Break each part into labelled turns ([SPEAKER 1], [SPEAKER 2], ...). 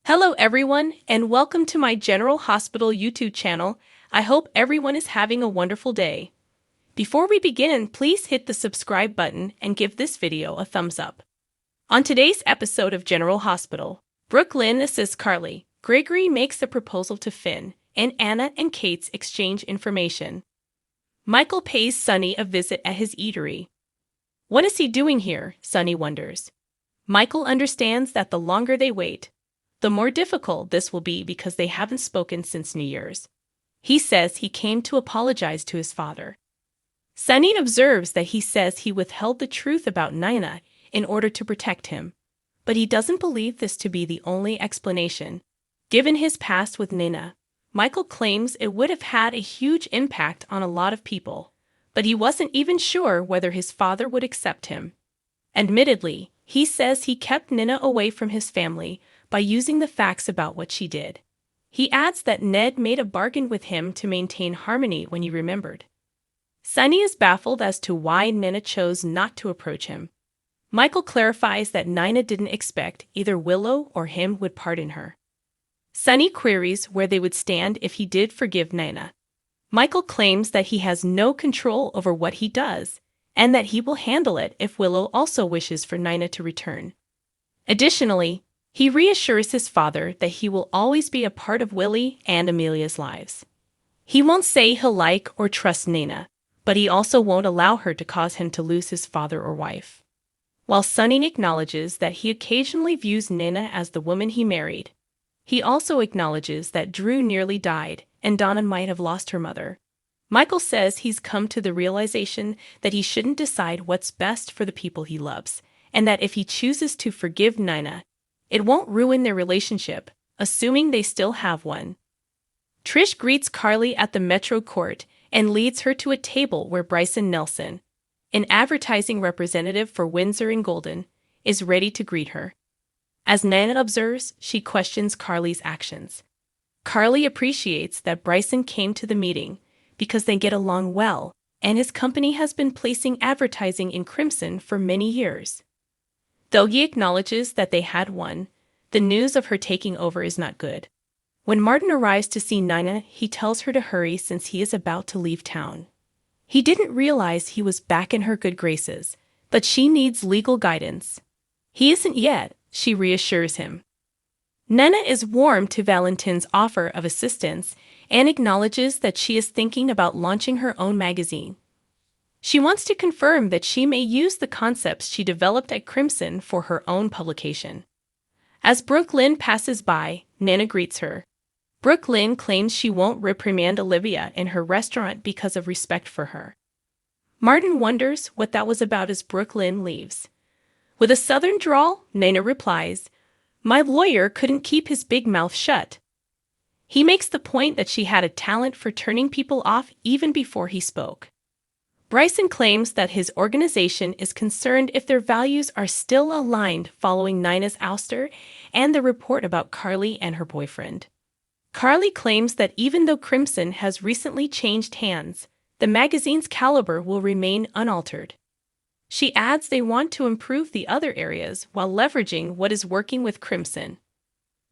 [SPEAKER 1] Hello everyone, and welcome to my General Hospital YouTube channel. I hope everyone is having a wonderful day. Before we begin, please hit the subscribe button and give this video a thumbs up. On today's episode of General Hospital, Brooklyn assists Carly, Gregory makes a proposal to Finn, and Anna and Kate's exchange information. Michael pays Sonny a visit at his eatery. What is he doing here? Sonny wonders. Michael understands that the longer they wait, the more difficult this will be because they haven't spoken since New Year's. He says he came to apologize to his father. Sonny observes that he says he withheld the truth about Nina in order to protect him, but he doesn't believe this to be the only explanation. Given his past with Nina, Michael claims it would have had a huge impact on a lot of people, but he wasn't even sure whether his father would accept him. Admittedly, he says he kept Nina away from his family by using the facts about what she did. He adds that Ned made a bargain with him to maintain harmony when he remembered. Sonny is baffled as to why Nina chose not to approach him. Michael clarifies that Nina didn't expect either Willow or him would pardon her. Sonny queries where they would stand if he did forgive Nina. Michael claims that he has no control over what he does, and that he will handle it if Willow also wishes for Nina to return. Additionally, he reassures his father that he will always be a part of Willie and Amelia's lives. He won't say he'll like or trust Nina, but he also won't allow her to cause him to lose his father or wife. While Sonny acknowledges that he occasionally views Nina as the woman he married, he also acknowledges that Drew nearly died and Donna might have lost her mother. Michael says he's come to the realization that he shouldn't decide what's best for the people he loves, and that if he chooses to forgive Nina, it won't ruin their relationship, assuming they still have one. Trish greets Carly at the Metro Court and leads her to a table where Bryson Nelson, an advertising representative for Windsor and Golden, is ready to greet her. As Nina observes, she questions Carly's actions. Carly appreciates that Bryson came to the meeting because they get along well, and his company has been placing advertising in Crimson for many years. Though he acknowledges that they had won, the news of her taking over is not good. When Martin arrives to see Nina, he tells her to hurry since he is about to leave town. He didn't realize he was back in her good graces, but she needs legal guidance. He isn't yet, she reassures him. Nina is warm to Valentin's offer of assistance and acknowledges that she is thinking about launching her own magazine. She wants to confirm that she may use the concepts she developed at Crimson for her own publication. As Brooklyn passes by, Nina greets her. Brooklyn claims she won't reprimand Olivia in her restaurant because of respect for her. Martin wonders what that was about as Brooklyn leaves. With a southern drawl, Nina replies, "My lawyer couldn't keep his big mouth shut." He makes the point that she had a talent for turning people off even before he spoke. Bryson claims that his organization is concerned if their values are still aligned following Nina's ouster and the report about Carly and her boyfriend. Carly claims that even though Crimson has recently changed hands, the magazine's caliber will remain unaltered. She adds they want to improve the other areas while leveraging what is working with Crimson.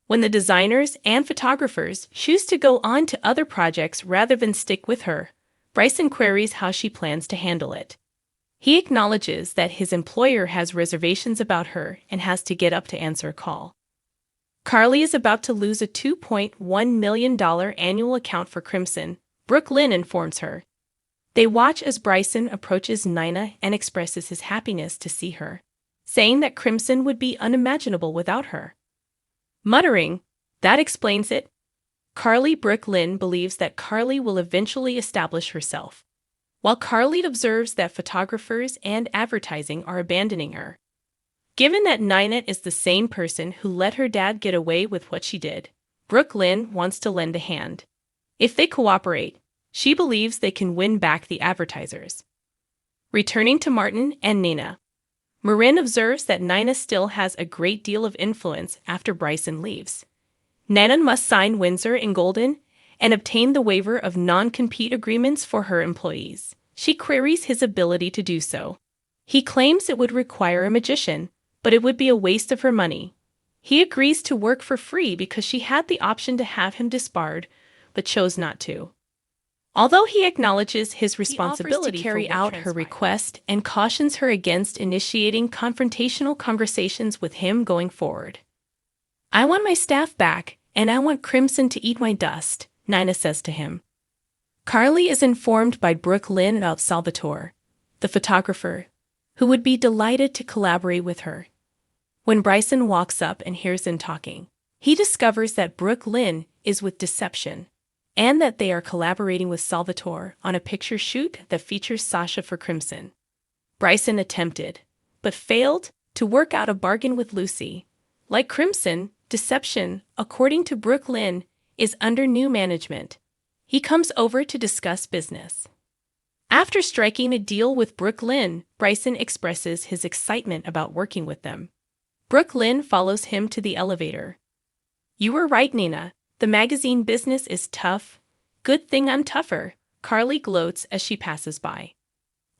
[SPEAKER 1] When the designers and photographers choose to go on to other projects rather than stick with her, Bryson queries how she plans to handle it. He acknowledges that his employer has reservations about her and has to get up to answer a call. Carly is about to lose a $2.1 million annual account for Crimson, Brooklyn informs her. They watch as Bryson approaches Nina and expresses his happiness to see her, saying that Crimson would be unimaginable without her. Muttering, "That explains it," Brooklyn believes that Carly will eventually establish herself, while Carly observes that photographers and advertising are abandoning her. Given that Nina is the same person who let her dad get away with what she did, Brooklyn wants to lend a hand. If they cooperate, she believes they can win back the advertisers. Returning to Martin and Nina, Marin observes that Nina still has a great deal of influence after Bryson leaves. Nina must sign Windsor and Golden and obtain the waiver of non-compete agreements for her employees. She queries his ability to do so. He claims it would require a magician, but it would be a waste of her money. He agrees to work for free because she had the option to have him disbarred, but chose not to. Although he acknowledges his responsibility to carry out her request and cautions her against initiating confrontational conversations with him going forward. "I want my staff back, and I want Crimson to eat my dust," Nina says to him. Carly is informed by Brooke Lynn about Salvatore, the photographer, who would be delighted to collaborate with her. When Bryson walks up and hears them talking, he discovers that Brooke Lynn is with Deception, and that they are collaborating with Salvatore on a picture shoot that features Sasha for Crimson. Bryson attempted, but failed, to work out a bargain with Lucy. Like Crimson, Deception, according to Brooke Lynn, is under new management. He comes over to discuss business. After striking a deal with Brooke Lynn, Bryson expresses his excitement about working with them. Brooke Lynn follows him to the elevator. "You were right, Nina. The magazine business is tough. Good thing I'm tougher," Carly gloats as she passes by.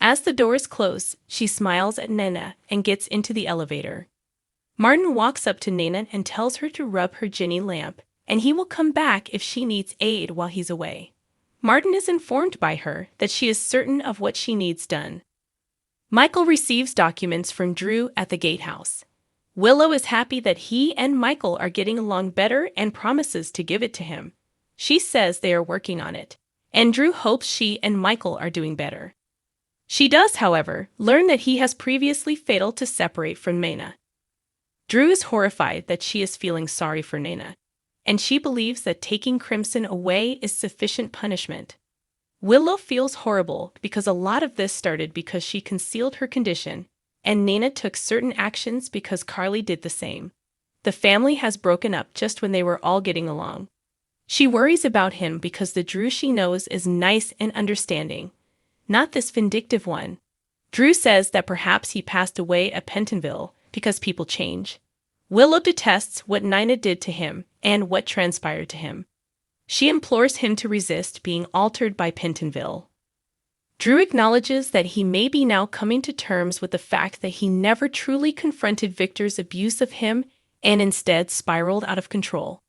[SPEAKER 1] As the doors close, she smiles at Nina and gets into the elevator. Martin walks up to Nina and tells her to rub her Ginny lamp, and he will come back if she needs aid while he's away. Martin is informed by her that she is certain of what she needs done. Michael receives documents from Drew at the gatehouse. Willow is happy that he and Michael are getting along better and promises to give it to him. She says they are working on it, and Drew hopes she and Michael are doing better. She does, however, learn that he has previously failed to separate from Nina. Drew is horrified that she is feeling sorry for Nina, and she believes that taking Crimson away is sufficient punishment. Willow feels horrible because a lot of this started because she concealed her condition, and Nina took certain actions because Carly did the same. The family has broken up just when they were all getting along. She worries about him because the Drew she knows is nice and understanding, not this vindictive one. Drew says that perhaps he passed away at Pentonville because people change. Willow detests what Nina did to him and what transpired to him. She implores him to resist being altered by Pentonville. Drew acknowledges that he may be now coming to terms with the fact that he never truly confronted Victor's abuse of him and instead spiraled out of control.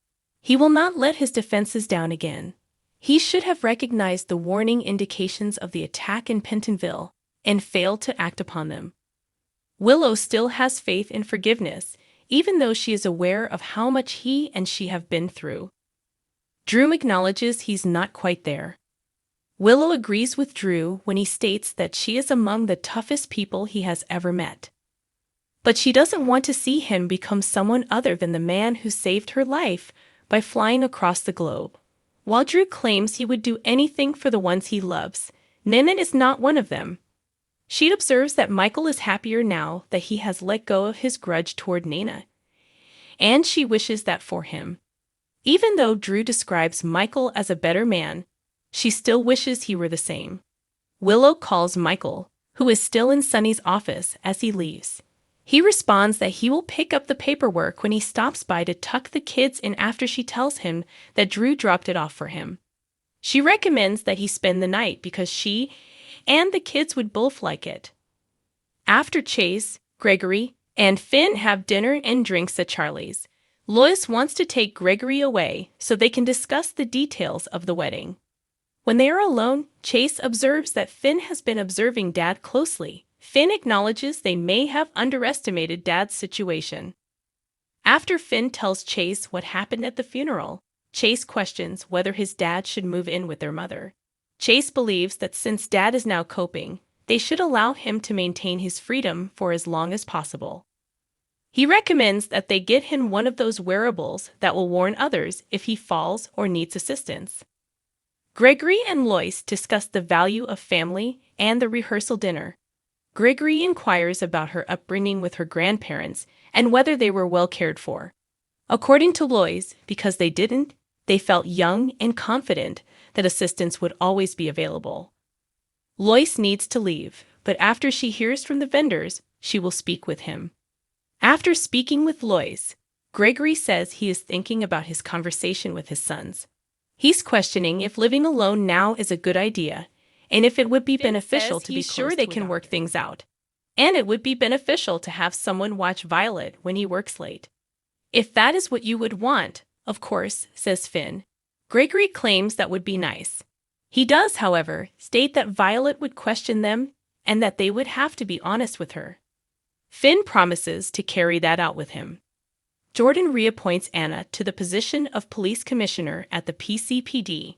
[SPEAKER 1] He will not let his defenses down again. He should have recognized the warning indications of the attack in Pentonville and failed to act upon them. Willow still has faith in forgiveness, even though she is aware of how much he and she have been through. Drew acknowledges he's not quite there. Willow agrees with Drew when he states that she is among the toughest people he has ever met. But she doesn't want to see him become someone other than the man who saved her life by flying across the globe. While Drew claims he would do anything for the ones he loves, Nina is not one of them. She observes that Michael is happier now that he has let go of his grudge toward Nina, and she wishes that for him. Even though Drew describes Michael as a better man, she still wishes he were the same. Willow calls Michael, who is still in Sonny's office, as he leaves. He responds that he will pick up the paperwork when he stops by to tuck the kids in after she tells him that Drew dropped it off for him. She recommends that he spend the night because she and the kids would both like it. After Chase, Gregory, and Finn have dinner and drinks at Charlie's, Lois wants to take Gregory away so they can discuss the details of the wedding. When they are alone, Chase observes that Finn has been observing Dad closely. Finn acknowledges they may have underestimated Dad's situation. After Finn tells Chase what happened at the funeral, Chase questions whether his dad should move in with their mother. Chase believes that since Dad is now coping, they should allow him to maintain his freedom for as long as possible. He recommends that they get him one of those wearables that will warn others if he falls or needs assistance. Gregory and Lois discuss the value of family and the rehearsal dinner. Gregory inquires about her upbringing with her grandparents and whether they were well cared for. According to Lois, because they didn't, they felt young and confident that assistance would always be available. Lois needs to leave, but after she hears from the vendors, she will speak with him. After speaking with Lois, Gregory says he is thinking about his conversation with his sons. He's questioning if living alone now is a good idea, and if it would be beneficial to be sure they can work things out. And it would be beneficial to have someone watch Violet when he works late. If that is what you would want, of course, says Finn. Gregory claims that would be nice. He does, however, state that Violet would question them and that they would have to be honest with her. Finn promises to carry that out with him. Jordan reappoints Anna to the position of police commissioner at the PCPD,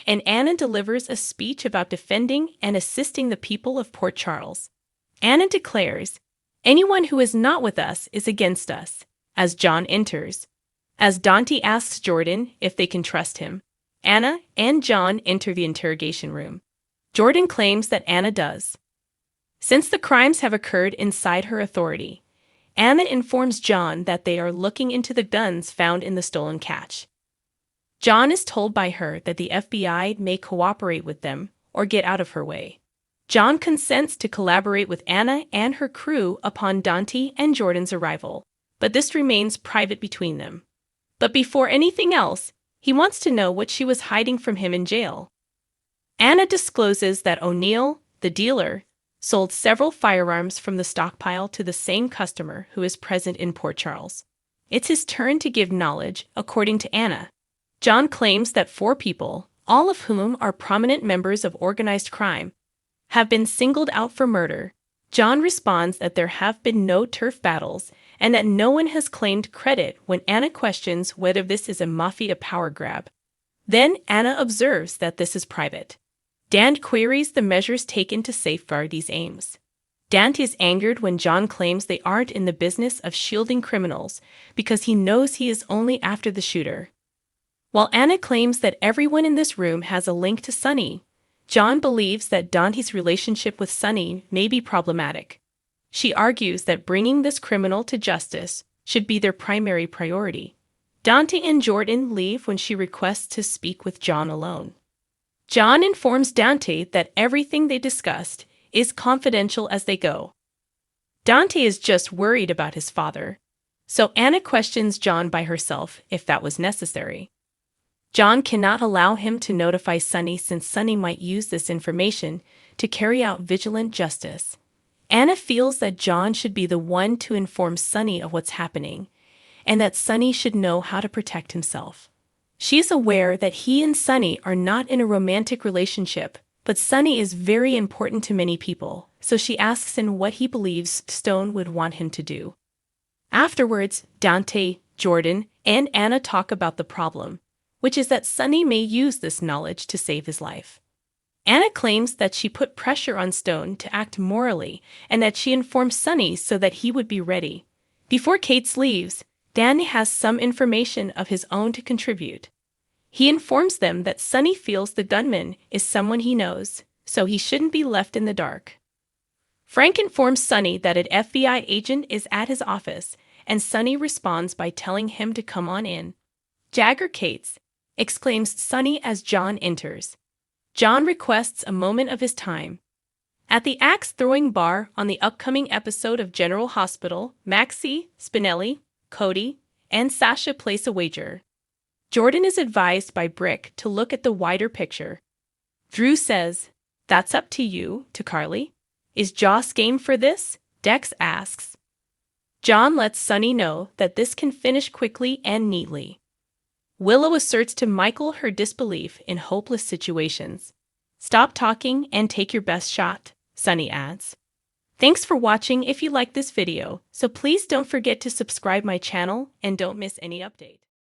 [SPEAKER 1] and Anna delivers a speech about defending and assisting the people of Port Charles. Anna declares, "Anyone who is not with us is against us," as John enters. As Dante asks Jordan if they can trust him, Anna and John enter the interrogation room. Jordan claims that Anna does. Since the crimes have occurred inside her authority, Anna informs John that they are looking into the guns found in the stolen catch. John is told by her that the FBI may cooperate with them or get out of her way. John consents to collaborate with Anna and her crew upon Dante and Jordan's arrival, but this remains private between them. But before anything else, he wants to know what she was hiding from him in jail. Anna discloses that O'Neill, the dealer, sold several firearms from the stockpile to the same customer who is present in Port Charles. It's his turn to give knowledge, according to Anna. John claims that 4 people, all of whom are prominent members of organized crime, have been singled out for murder. John responds that there have been no turf battles and that no one has claimed credit when Anna questions whether this is a mafia power grab. Then Anna observes that this is private. Dan queries the measures taken to safeguard these aims. Dante is angered when John claims they aren't in the business of shielding criminals because he knows he is only after the shooter. While Anna claims that everyone in this room has a link to Sonny, John believes that Dante's relationship with Sonny may be problematic. She argues that bringing this criminal to justice should be their primary priority. Dante and Jordan leave when she requests to speak with John alone. John informs Dante that everything they discussed is confidential as they go. Dante is just worried about his father, so Anna questions John by herself if that was necessary. John cannot allow him to notify Sonny since Sonny might use this information to carry out vigilant justice. Anna feels that John should be the one to inform Sonny of what's happening, and that Sonny should know how to protect himself. She is aware that he and Sonny are not in a romantic relationship, but Sonny is very important to many people, so she asks him what he believes Stone would want him to do. Afterwards, Dante, Jordan, and Anna talk about the problem, which is that Sonny may use this knowledge to save his life. Anna claims that she put pressure on Stone to act morally and that she informed Sonny so that he would be ready. Before Kate leaves, Dan has some information of his own to contribute. He informs them that Sonny feels the gunman is someone he knows, so he shouldn't be left in the dark. Frank informs Sonny that an FBI agent is at his office, and Sonny responds by telling him to come on in. "Jagger Cates," exclaims Sonny as John enters. John requests a moment of his time. At the axe-throwing bar on the upcoming episode of General Hospital, Maxie, Spinelli, Cody, and Sasha place a wager. Jordan is advised by Brick to look at the wider picture. Drew says, "That's up to you," to Carly. "Is Joss game for this?" Dex asks. John lets Sonny know that this can finish quickly and neatly. Willow asserts to Michael her disbelief in hopeless situations. "Stop talking and take your best shot," Sonny adds. Thanks for watching if you like this video, so please don't forget to subscribe my channel and don't miss any update.